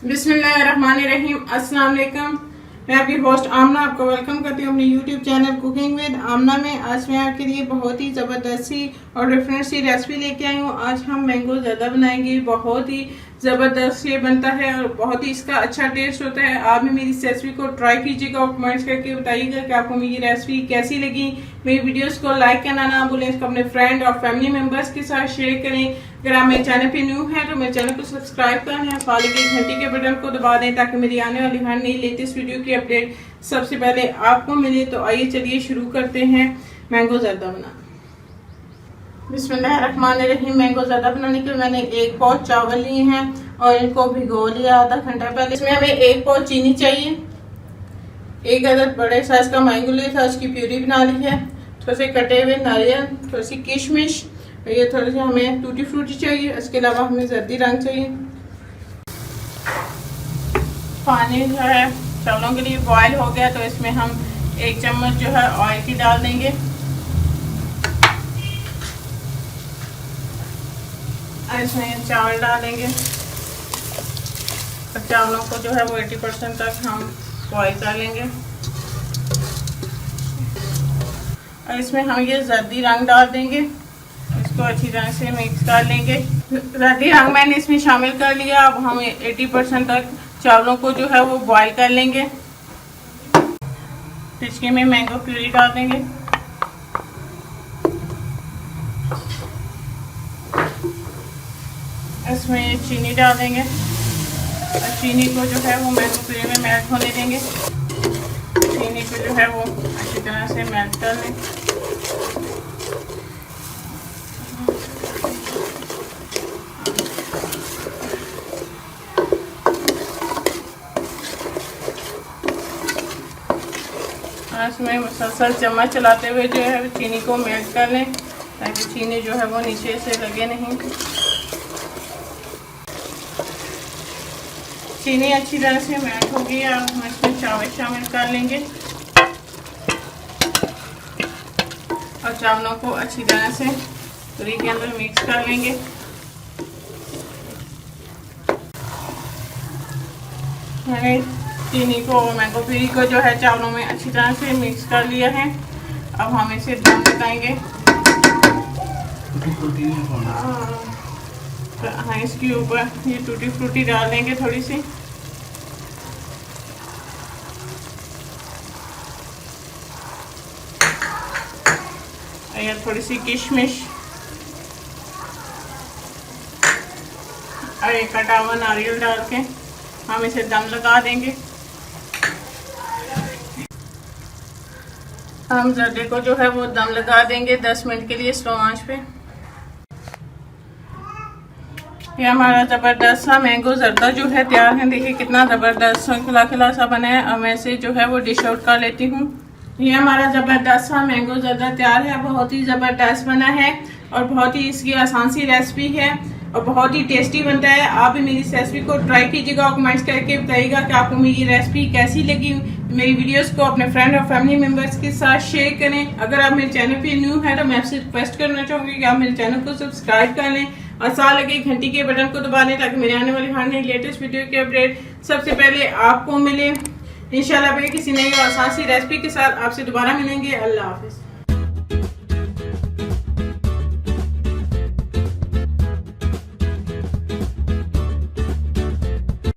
बिस्मिल्लाहिर्रहमानिर्रहीम। अस्सलाम वालेकुम। मैं आपकी होस्ट आमना आपको वेलकम करती हूँ अपने यूट्यूब चैनल कुकिंग विद आमना में। आज मैं आपके लिए बहुत ही ज़बरदस्त सी और डिफरेंट सी रेसिपी लेके आई हूँ। आज हम मैंगो ज़्यादा बनाएंगे। बहुत ही ज़बरदस्त ये बनता है और बहुत ही इसका अच्छा टेस्ट होता है। आप भी मेरी इस रेसिपी को ट्राई कीजिएगा और कमेंट्स करके बताइएगा कि आपको मेरी रेसिपी कैसी लगी। मेरी वीडियोस को लाइक करना ना भूलें, इसको अपने फ्रेंड और फैमिली मेम्बर्स के साथ शेयर करें। अगर आप मेरे चैनल पे न्यू हैं तो मेरे चैनल को सब्सक्राइब करें, साथ ही घंटी के बटन को दबा दें ताकि मेरी आने वाली हर नई लेटेस्ट वीडियो की अपडेट सबसे पहले आपको मिले। तो आइए चलिए शुरू करते हैं मैंगो ज़र्दा बनाना। बिस्मिल्लाहिर्रहमानिर्रहीम। मैंगो ज़र्दा बनाने के लिए मैंने 1 पाव चावल लिए हैं और इनको भिगो लिया आधा घंटा पहले। इसमें हमें 1 पाव चीनी चाहिए, 1 अदद बड़े साइज का मैंगो लिया था, उसकी प्यूरी बना ली है, थोड़े से कटे हुए नारियल, थोड़ी सी किशमिश, ये थोड़ी सी हमें टूटी फ्रूटी चाहिए। इसके अलावा हमें जर्दी रंग चाहिए। पानी जो है चावलों के लिए बॉयल हो गया तो इसमें हम 1 चम्मच जो है ऑयल की डाल देंगे और इसमें चावल डालेंगे और चावलों को जो है वो 80% तक हम बॉयल कर लेंगे और इसमें हम ये जर्दी रंग डाल देंगे। इसको अच्छी तरह से मिक्स कर लेंगे। जर्दी रंग मैंने इसमें शामिल कर लिया। अब हम 80% तक चावलों को जो है वो बॉईल कर लेंगे। इसके में मैंगो प्यूरी डाल देंगे। इसमें चीनी डाल देंगे और चीनी को जो है वो मैंगो प्यूरी में मेल्ट होने देंगे। चीनी को जो है वो अच्छी तरह से मेल्ट कर लें। इसमें मुसलसल चम्मच चलाते हुए जो है चीनी को मेल्ट कर लें ताकि चीनी जो है वो नीचे से लगे नहीं। चीनी अच्छी तरह से मेल्ट हो गई। अब हम इसमें चावल शामिल कर लेंगे और चावलों को अच्छी तरह से पूरी के अंदर मिक्स कर लेंगे। मैंने चीनी को मैंगो प्यूरी को जो है चावलों में अच्छी तरह से मिक्स कर लिया है। अब हम इसे दम लगाएंगे। हाँ, इसके ऊपर ये टूटी फ्रूटी डाल देंगे थोड़ी सी। और थोड़ी सी किशमिश और एक कटा हुआ नारियल डाल के हम इसे दम लगा देंगे। हम जर्दे को जो है वो दम लगा देंगे 10 मिनट के लिए स्लो आंच पे। ये हमारा ज़बरदस्त सा मैंगो जर्दा जो है तैयार है। देखिए कितना ज़बरदस्त खिला खिला सा बना है। अब मैं इसे जो है वो डिश आउट कर लेती हूँ। ये हमारा ज़बरदस्त सा मैंगो जर्दा तैयार है। बहुत ही ज़बरदस्त बना है और बहुत ही इसकी आसान सी रेसिपी है और बहुत ही टेस्टी बनता है। आप भी मेरी इस रेसिपी को ट्राई कीजिएगा और कमेंट्स करके बताइएगा कि आपको मेरी रेसिपी कैसी लगी। मेरी वीडियोस को अपने फ्रेंड और फैमिली मेम्बर्स के साथ शेयर करें। अगर आप मेरे चैनल पे न्यू हैं तो मैं आपसे रिक्वेस्ट करना चाहूँगी कि आप मेरे चैनल को सब्सक्राइब कर लें और साथ लगे घंटी के बटन को दबा दें ताकि मेरे आने वाली हर नई लेटेस्ट वीडियो की अपडेट सबसे पहले आपको मिले। इंशाल्लाह किसी नई और आसान सी रेसिपी के साथ आपसे दोबारा मिलेंगे। अल्लाह हाफिज़।